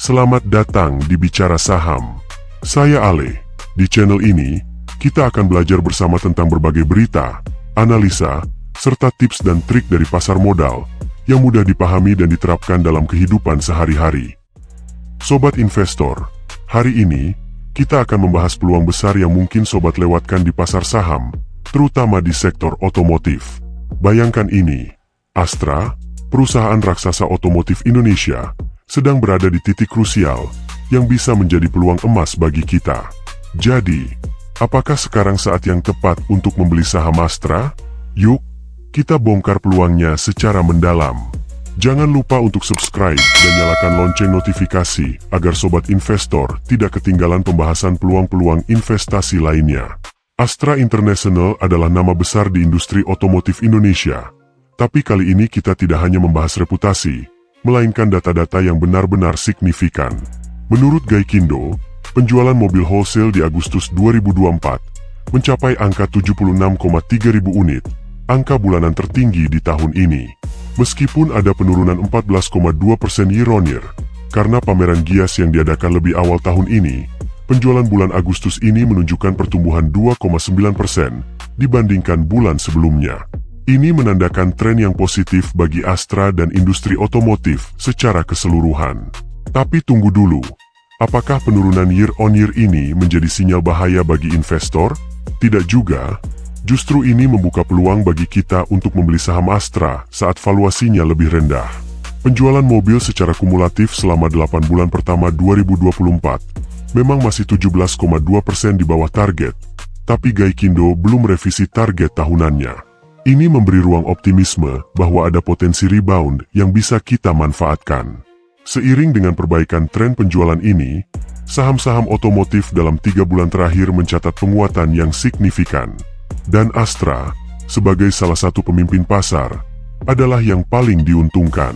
Selamat datang di Bicara Saham. Saya Ale. Di channel ini, kita akan belajar bersama tentang berbagai berita, analisa, serta tips dan trik dari pasar modal yang mudah dipahami dan diterapkan dalam kehidupan sehari-hari. Sobat investor, hari ini kita akan membahas peluang besar yang mungkin sobat lewatkan di pasar saham, terutama di sektor otomotif. Bayangkan ini, Astra, perusahaan raksasa otomotif Indonesia, sedang berada di titik krusial yang bisa menjadi peluang emas bagi kita. Jadi, apakah sekarang saat yang tepat untuk membeli saham Astra? Yuk, kita bongkar peluangnya secara mendalam. Jangan lupa untuk subscribe dan nyalakan lonceng notifikasi agar sobat investor tidak ketinggalan pembahasan peluang-peluang investasi lainnya. Astra International adalah nama besar di industri otomotif Indonesia. Tapi kali ini kita tidak hanya membahas reputasi, melainkan data-data yang benar-benar signifikan. Menurut Gaikindo, penjualan mobil wholesale di Agustus 2024 mencapai angka 76,3 ribu unit, angka bulanan tertinggi di tahun ini. Meskipun ada penurunan 14,2% year-on-year, karena pameran Gias yang diadakan lebih awal tahun ini, penjualan bulan Agustus ini menunjukkan pertumbuhan 2,9% dibandingkan bulan sebelumnya. Ini menandakan tren yang positif bagi Astra dan industri otomotif secara keseluruhan. Tapi tunggu dulu, apakah penurunan year-on-year ini menjadi sinyal bahaya bagi investor? Tidak juga, justru ini membuka peluang bagi kita untuk membeli saham Astra saat valuasinya lebih rendah. Penjualan mobil secara kumulatif selama 8 bulan pertama 2024 memang masih 17,2% di bawah target, tapi Gaikindo belum revisi target tahunannya. Ini memberi ruang optimisme bahwa ada potensi rebound yang bisa kita manfaatkan. Seiring dengan perbaikan tren penjualan ini, saham-saham otomotif dalam 3 bulan terakhir mencatat penguatan yang signifikan. Dan Astra, sebagai salah satu pemimpin pasar, adalah yang paling diuntungkan.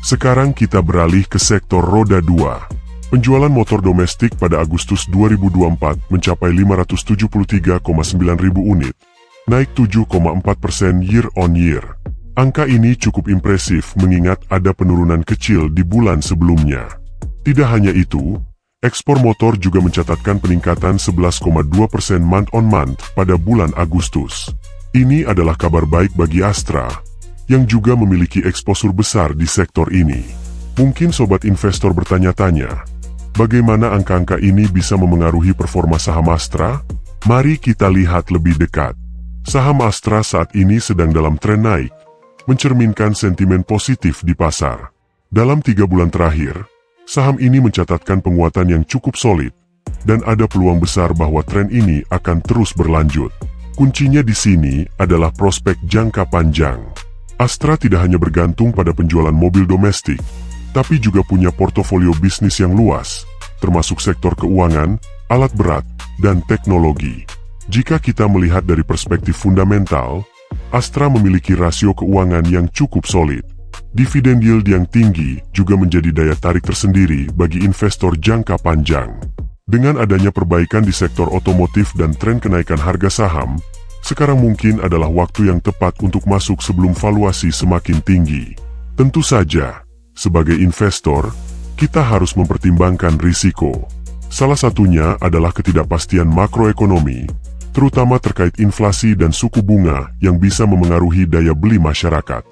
Sekarang kita beralih ke sektor roda 2. Penjualan motor domestik pada Agustus 2024 mencapai 573,9 ribu unit, naik 7,4% year-on-year. Angka ini cukup impresif mengingat ada penurunan kecil di bulan sebelumnya. Tidak hanya itu, ekspor motor juga mencatatkan peningkatan 11,2% month-on-month pada bulan Agustus. Ini adalah kabar baik bagi Astra, yang juga memiliki eksposur besar di sektor ini. Mungkin sobat investor bertanya-tanya, bagaimana angka-angka ini bisa memengaruhi performa saham Astra? Mari kita lihat lebih dekat. Saham Astra saat ini sedang dalam tren naik, mencerminkan sentimen positif di pasar. Dalam 3 bulan terakhir, saham ini mencatatkan penguatan yang cukup solid, dan ada peluang besar bahwa tren ini akan terus berlanjut. Kuncinya di sini adalah prospek jangka panjang. Astra tidak hanya bergantung pada penjualan mobil domestik, tapi juga punya portofolio bisnis yang luas, termasuk sektor keuangan, alat berat, dan teknologi. Jika kita melihat dari perspektif fundamental, Astra memiliki rasio keuangan yang cukup solid. Dividen yield yang tinggi juga menjadi daya tarik tersendiri bagi investor jangka panjang. Dengan adanya perbaikan di sektor otomotif dan tren kenaikan harga saham, sekarang mungkin adalah waktu yang tepat untuk masuk sebelum valuasi semakin tinggi. Tentu saja, sebagai investor, kita harus mempertimbangkan risiko. Salah satunya adalah ketidakpastian makroekonomi, terutama terkait inflasi dan suku bunga yang bisa memengaruhi daya beli masyarakat.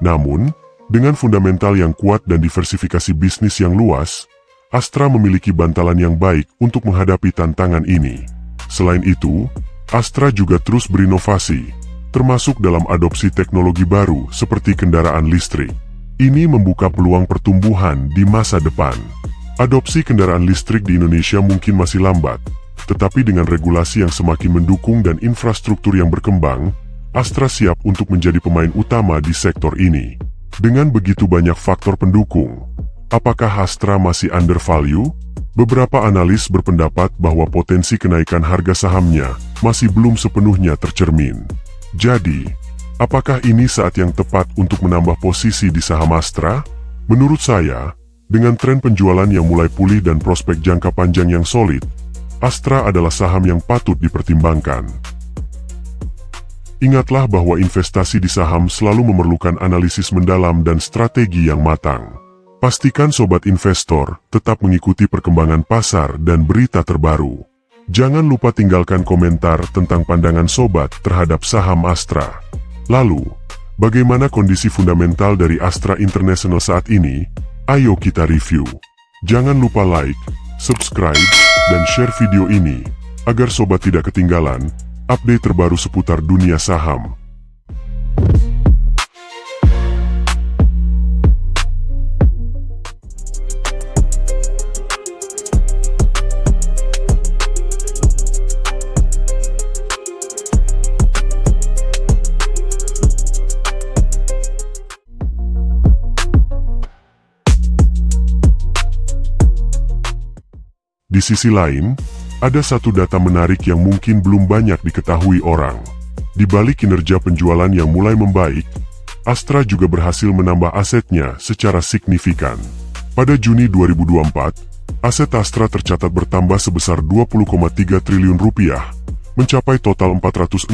Namun, dengan fundamental yang kuat dan diversifikasi bisnis yang luas, Astra memiliki bantalan yang baik untuk menghadapi tantangan ini. Selain itu, Astra juga terus berinovasi, termasuk dalam adopsi teknologi baru seperti kendaraan listrik. Ini membuka peluang pertumbuhan di masa depan. Adopsi kendaraan listrik di Indonesia mungkin masih lambat, tetapi dengan regulasi yang semakin mendukung dan infrastruktur yang berkembang, Astra siap untuk menjadi pemain utama di sektor ini. Dengan begitu banyak faktor pendukung, apakah Astra masih undervalue? Beberapa analis berpendapat bahwa potensi kenaikan harga sahamnya masih belum sepenuhnya tercermin. Jadi, apakah ini saat yang tepat untuk menambah posisi di saham Astra? Menurut saya, dengan tren penjualan yang mulai pulih dan prospek jangka panjang yang solid, Astra adalah saham yang patut dipertimbangkan. Ingatlah bahwa investasi di saham selalu memerlukan analisis mendalam dan strategi yang matang. Pastikan sobat investor tetap mengikuti perkembangan pasar dan berita terbaru. Jangan lupa tinggalkan komentar tentang pandangan sobat terhadap saham Astra. Lalu, bagaimana kondisi fundamental dari Astra International saat ini? Ayo kita review. Jangan lupa like, subscribe, dan share video ini, agar sobat tidak ketinggalan update terbaru seputar dunia saham. Di sisi lain, ada satu data menarik yang mungkin belum banyak diketahui orang. Di balik kinerja penjualan yang mulai membaik, Astra juga berhasil menambah asetnya secara signifikan. Pada Juni 2024, aset Astra tercatat bertambah sebesar 20,3 triliun rupiah, mencapai total 466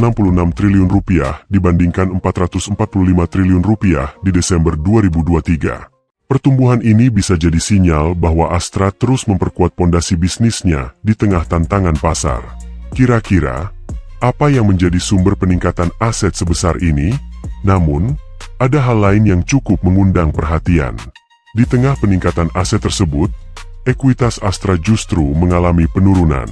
triliun rupiah dibandingkan 445 triliun rupiah di Desember 2023. Pertumbuhan ini bisa jadi sinyal bahwa Astra terus memperkuat pondasi bisnisnya di tengah tantangan pasar. Kira-kira, apa yang menjadi sumber peningkatan aset sebesar ini? Namun, ada hal lain yang cukup mengundang perhatian. Di tengah peningkatan aset tersebut, ekuitas Astra justru mengalami penurunan.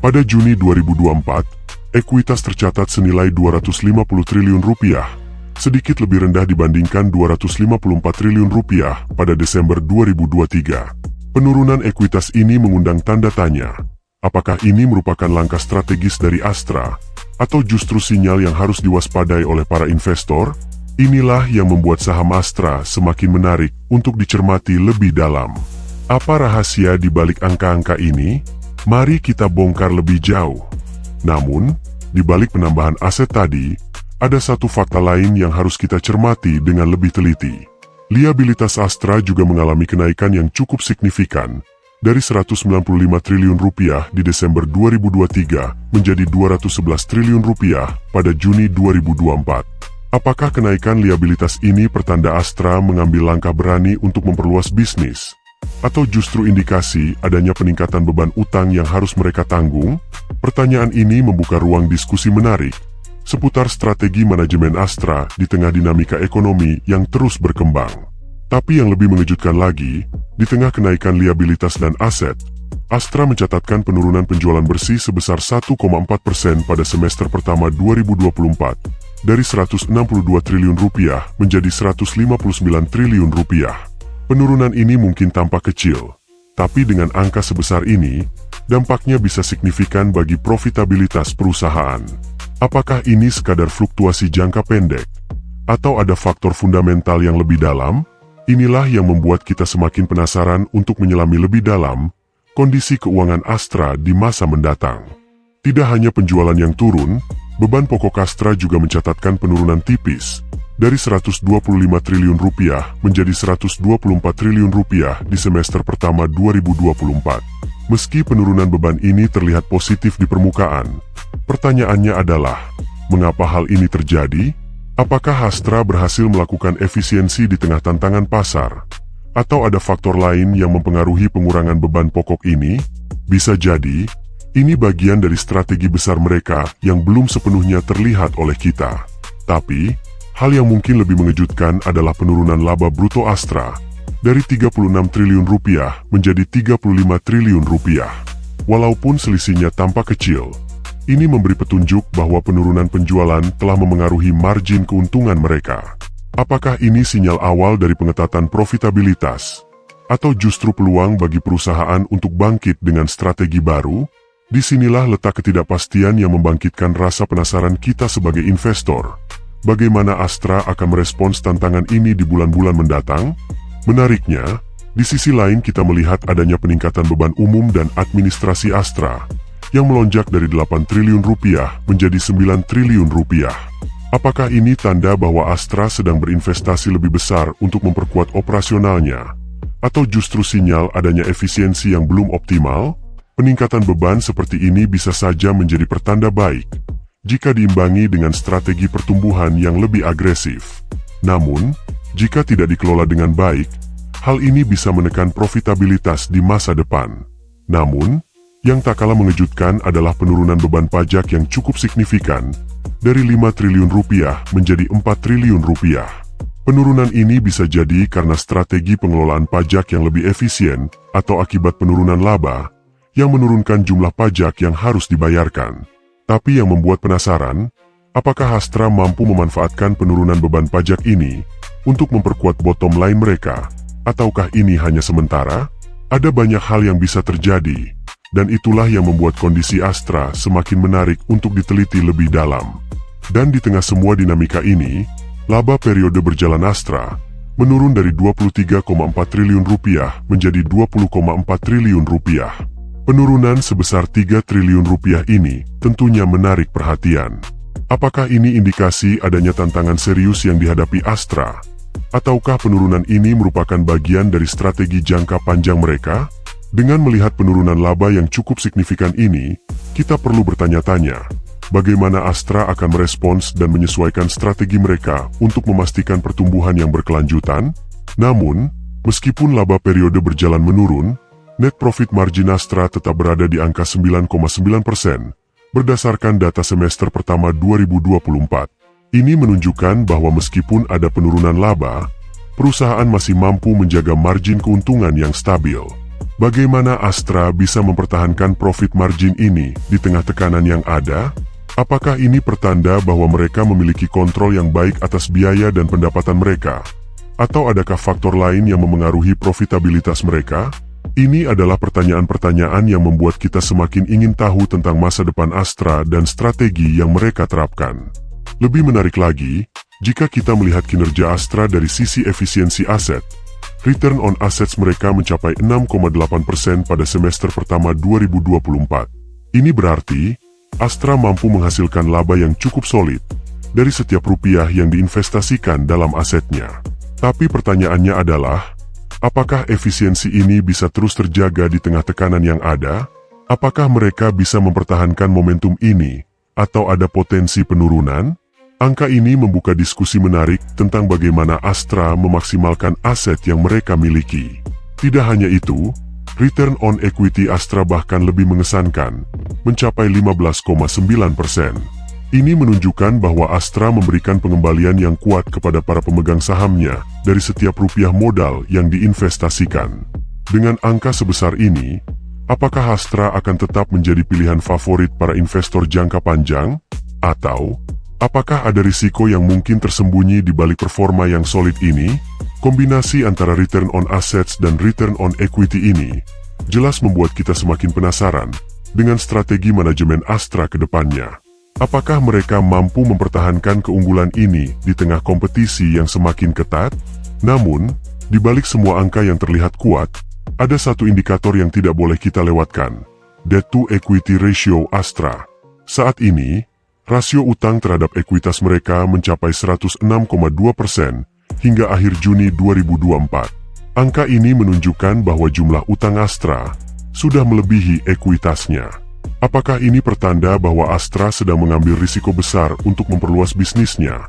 Pada Juni 2024, ekuitas tercatat senilai 250 triliun rupiah, sedikit lebih rendah dibandingkan 254 triliun rupiah pada Desember 2023. Penurunan ekuitas ini mengundang tanda tanya. Apakah ini merupakan langkah strategis dari Astra, atau justru sinyal yang harus diwaspadai oleh para investor? Inilah yang membuat saham Astra semakin menarik untuk dicermati lebih dalam. Apa rahasia di balik angka-angka ini? Mari kita bongkar lebih jauh. Namun, di balik penambahan aset tadi, ada satu fakta lain yang harus kita cermati dengan lebih teliti. Liabilitas Astra juga mengalami kenaikan yang cukup signifikan, dari 195 triliun rupiah di Desember 2023 menjadi 211 triliun rupiah pada Juni 2024. Apakah kenaikan liabilitas ini pertanda Astra mengambil langkah berani untuk memperluas bisnis? Atau justru indikasi adanya peningkatan beban utang yang harus mereka tanggung? Pertanyaan ini membuka ruang diskusi menarik seputar strategi manajemen Astra di tengah dinamika ekonomi yang terus berkembang. Tapi yang lebih mengejutkan lagi, di tengah kenaikan liabilitas dan aset, Astra mencatatkan penurunan penjualan bersih sebesar 1,4% pada semester pertama 2024, dari 162 triliun rupiah menjadi 159 triliun rupiah. Penurunan ini mungkin tampak kecil, tapi dengan angka sebesar ini, dampaknya bisa signifikan bagi profitabilitas perusahaan. Apakah ini sekadar fluktuasi jangka pendek? Atau ada faktor fundamental yang lebih dalam? Inilah yang membuat kita semakin penasaran untuk menyelami lebih dalam kondisi keuangan Astra di masa mendatang. Tidak hanya penjualan yang turun, beban pokok Astra juga mencatatkan penurunan tipis, dari 125 triliun rupiah menjadi 124 triliun rupiah di semester pertama 2024. Meski penurunan beban ini terlihat positif di permukaan, pertanyaannya adalah, mengapa hal ini terjadi? Apakah Astra berhasil melakukan efisiensi di tengah tantangan pasar? Atau ada faktor lain yang mempengaruhi pengurangan beban pokok ini? Bisa jadi, ini bagian dari strategi besar mereka yang belum sepenuhnya terlihat oleh kita. Tapi, hal yang mungkin lebih mengejutkan adalah penurunan laba bruto Astra, dari 36 triliun rupiah menjadi 35 triliun rupiah. Walaupun selisihnya tampak kecil, ini memberi petunjuk bahwa penurunan penjualan telah memengaruhi margin keuntungan mereka. Apakah ini sinyal awal dari pengetatan profitabilitas? Atau justru peluang bagi perusahaan untuk bangkit dengan strategi baru? Disinilah letak ketidakpastian yang membangkitkan rasa penasaran kita sebagai investor. Bagaimana Astra akan merespons tantangan ini di bulan-bulan mendatang? Menariknya, di sisi lain kita melihat adanya peningkatan beban umum dan administrasi Astra, yang melonjak dari 8 triliun rupiah menjadi 9 triliun rupiah. Apakah ini tanda bahwa Astra sedang berinvestasi lebih besar untuk memperkuat operasionalnya? Atau justru sinyal adanya efisiensi yang belum optimal? Peningkatan beban seperti ini bisa saja menjadi pertanda baik, jika diimbangi dengan strategi pertumbuhan yang lebih agresif. Namun, jika tidak dikelola dengan baik, Hal ini bisa menekan profitabilitas di masa depan. Namun, yang tak kalah mengejutkan adalah penurunan beban pajak yang cukup signifikan dari 5 triliun rupiah menjadi 4 triliun rupiah. Penurunan ini bisa jadi karena strategi pengelolaan pajak yang lebih efisien atau akibat penurunan laba yang menurunkan jumlah pajak yang harus dibayarkan. Tapi yang membuat penasaran, apakah Astra mampu memanfaatkan penurunan beban pajak ini untuk memperkuat bottom line mereka, ataukah ini hanya sementara? Ada banyak hal yang bisa terjadi, dan itulah yang membuat kondisi Astra semakin menarik untuk diteliti lebih dalam. Dan di tengah semua dinamika ini, laba periode berjalan Astra menurun dari 23,4 triliun rupiah menjadi 20,4 triliun rupiah. Penurunan sebesar 3 triliun rupiah ini tentunya menarik perhatian. Apakah ini indikasi adanya tantangan serius yang dihadapi Astra? Ataukah penurunan ini merupakan bagian dari strategi jangka panjang mereka? Dengan melihat penurunan laba yang cukup signifikan ini, kita perlu bertanya-tanya, bagaimana Astra akan merespons dan menyesuaikan strategi mereka untuk memastikan pertumbuhan yang berkelanjutan? Namun, meskipun laba periode berjalan menurun, net profit margin Astra tetap berada di angka 9,9% berdasarkan data semester pertama 2024. Ini menunjukkan bahwa meskipun ada penurunan laba, perusahaan masih mampu menjaga margin keuntungan yang stabil. Bagaimana Astra bisa mempertahankan profit margin ini di tengah tekanan yang ada? Apakah ini pertanda bahwa mereka memiliki kontrol yang baik atas biaya dan pendapatan mereka? Atau adakah faktor lain yang memengaruhi profitabilitas mereka? Ini adalah pertanyaan-pertanyaan yang membuat kita semakin ingin tahu tentang masa depan Astra dan strategi yang mereka terapkan. Lebih menarik lagi, jika kita melihat kinerja Astra dari sisi efisiensi aset, return on assets mereka mencapai 6,8% pada semester pertama 2024. Ini berarti, Astra mampu menghasilkan laba yang cukup solid dari setiap rupiah yang diinvestasikan dalam asetnya. Tapi pertanyaannya adalah, apakah efisiensi ini bisa terus terjaga di tengah tekanan yang ada? Apakah mereka bisa mempertahankan momentum ini, atau ada potensi penurunan? Angka ini membuka diskusi menarik tentang bagaimana Astra memaksimalkan aset yang mereka miliki. Tidak hanya itu, return on equity Astra bahkan lebih mengesankan, mencapai 15,9%. Ini menunjukkan bahwa Astra memberikan pengembalian yang kuat kepada para pemegang sahamnya dari setiap rupiah modal yang diinvestasikan. Dengan angka sebesar ini, apakah Astra akan tetap menjadi pilihan favorit para investor jangka panjang? Atau, apakah ada risiko yang mungkin tersembunyi di balik performa yang solid ini? Kombinasi antara return on assets dan return on equity ini jelas membuat kita semakin penasaran dengan strategi manajemen Astra ke depannya. Apakah mereka mampu mempertahankan keunggulan ini di tengah kompetisi yang semakin ketat? Namun, di balik semua angka yang terlihat kuat, ada satu indikator yang tidak boleh kita lewatkan, debt to equity ratio Astra. Saat ini, rasio utang terhadap ekuitas mereka mencapai 106,2% hingga akhir Juni 2024. Angka ini menunjukkan bahwa jumlah utang Astra sudah melebihi ekuitasnya. Apakah ini pertanda bahwa Astra sedang mengambil risiko besar untuk memperluas bisnisnya?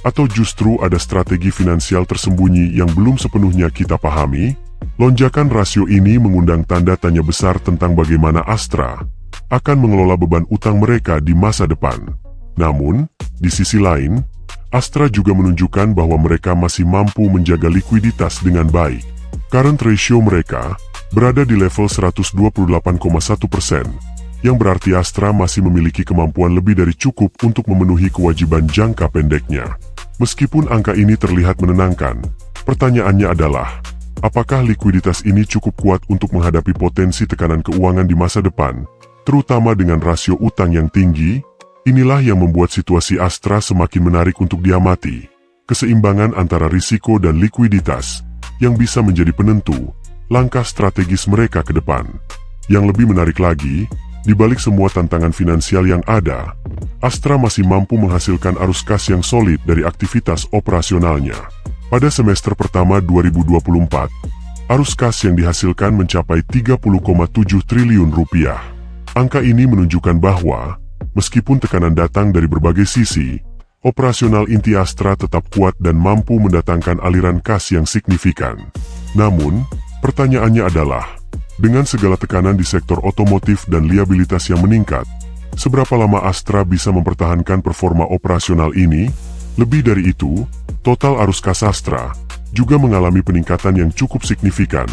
Atau justru ada strategi finansial tersembunyi yang belum sepenuhnya kita pahami? Lonjakan rasio ini mengundang tanda tanya besar tentang bagaimana Astra akan mengelola beban utang mereka di masa depan. Namun, di sisi lain, Astra juga menunjukkan bahwa mereka masih mampu menjaga likuiditas dengan baik. Current ratio mereka berada di level 128,1%, yang berarti Astra masih memiliki kemampuan lebih dari cukup untuk memenuhi kewajiban jangka pendeknya. Meskipun angka ini terlihat menenangkan, pertanyaannya adalah, apakah likuiditas ini cukup kuat untuk menghadapi potensi tekanan keuangan di masa depan, terutama dengan rasio utang yang tinggi? Inilah yang membuat situasi Astra semakin menarik untuk diamati. Keseimbangan antara risiko dan likuiditas yang bisa menjadi penentu langkah strategis mereka ke depan. Yang lebih menarik lagi, di balik semua tantangan finansial yang ada, Astra masih mampu menghasilkan arus kas yang solid dari aktivitas operasionalnya. Pada semester pertama 2024, arus kas yang dihasilkan mencapai 30,7 triliun rupiah. Angka ini menunjukkan bahwa, meskipun tekanan datang dari berbagai sisi, operasional inti Astra tetap kuat dan mampu mendatangkan aliran kas yang signifikan. Namun, pertanyaannya adalah, dengan segala tekanan di sektor otomotif dan liabilitas yang meningkat, seberapa lama Astra bisa mempertahankan performa operasional ini? Lebih dari itu, total arus kas Astra juga mengalami peningkatan yang cukup signifikan,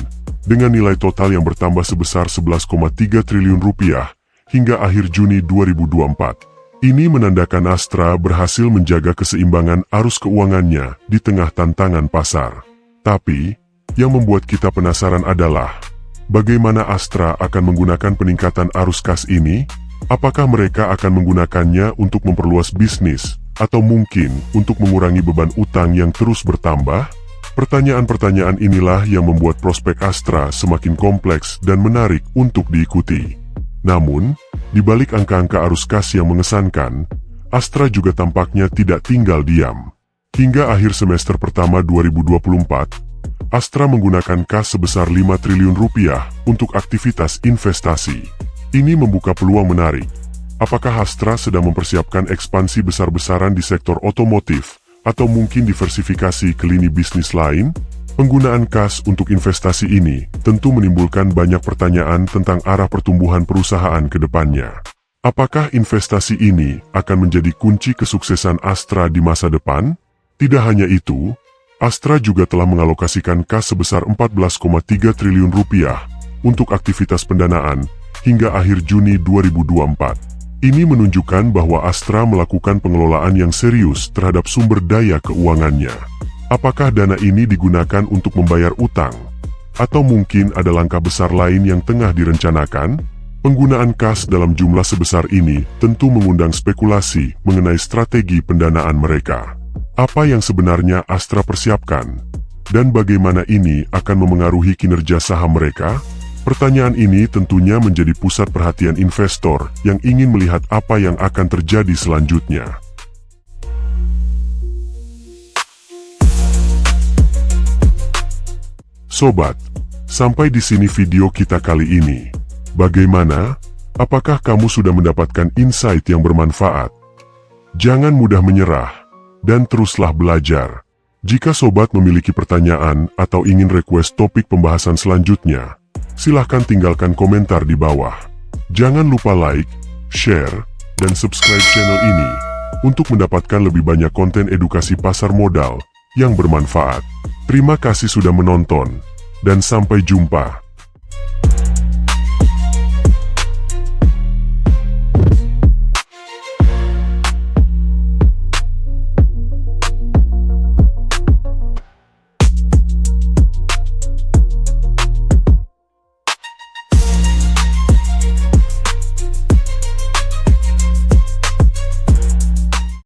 dengan nilai total yang bertambah sebesar 11,3 triliun rupiah hingga akhir Juni 2024. Ini menandakan Astra berhasil menjaga keseimbangan arus keuangannya di tengah tantangan pasar. Tapi, yang membuat kita penasaran adalah, bagaimana Astra akan menggunakan peningkatan arus kas ini? Apakah mereka akan menggunakannya untuk memperluas bisnis, atau mungkin untuk mengurangi beban utang yang terus bertambah? Pertanyaan-pertanyaan inilah yang membuat prospek Astra semakin kompleks dan menarik untuk diikuti. Namun, di balik angka-angka arus kas yang mengesankan, Astra juga tampaknya tidak tinggal diam. Hingga akhir semester pertama 2024, Astra menggunakan kas sebesar 5 triliun rupiah untuk aktivitas investasi. Ini membuka peluang menarik. Apakah Astra sedang mempersiapkan ekspansi besar-besaran di sektor otomotif, atau mungkin diversifikasi ke lini bisnis lain? Penggunaan kas untuk investasi ini tentu menimbulkan banyak pertanyaan tentang arah pertumbuhan perusahaan ke depannya. Apakah investasi ini akan menjadi kunci kesuksesan Astra di masa depan? Tidak hanya itu, Astra juga telah mengalokasikan kas sebesar 14,3 triliun rupiah untuk aktivitas pendanaan hingga akhir Juni 2024. Ini menunjukkan bahwa Astra melakukan pengelolaan yang serius terhadap sumber daya keuangannya. Apakah dana ini digunakan untuk membayar utang? Atau mungkin ada langkah besar lain yang tengah direncanakan? Penggunaan kas dalam jumlah sebesar ini tentu mengundang spekulasi mengenai strategi pendanaan mereka. Apa yang sebenarnya Astra persiapkan? Dan bagaimana ini akan memengaruhi kinerja saham mereka? Pertanyaan ini tentunya menjadi pusat perhatian investor yang ingin melihat apa yang akan terjadi selanjutnya. Sobat, sampai di sini video kita kali ini. Bagaimana? Apakah kamu sudah mendapatkan insight yang bermanfaat? Jangan mudah menyerah, dan teruslah belajar. Jika sobat memiliki pertanyaan atau ingin request topik pembahasan selanjutnya, silahkan tinggalkan komentar di bawah. Jangan lupa like, share, dan subscribe channel ini untuk mendapatkan lebih banyak konten edukasi pasar modal yang bermanfaat. Terima kasih sudah menonton, dan sampai jumpa.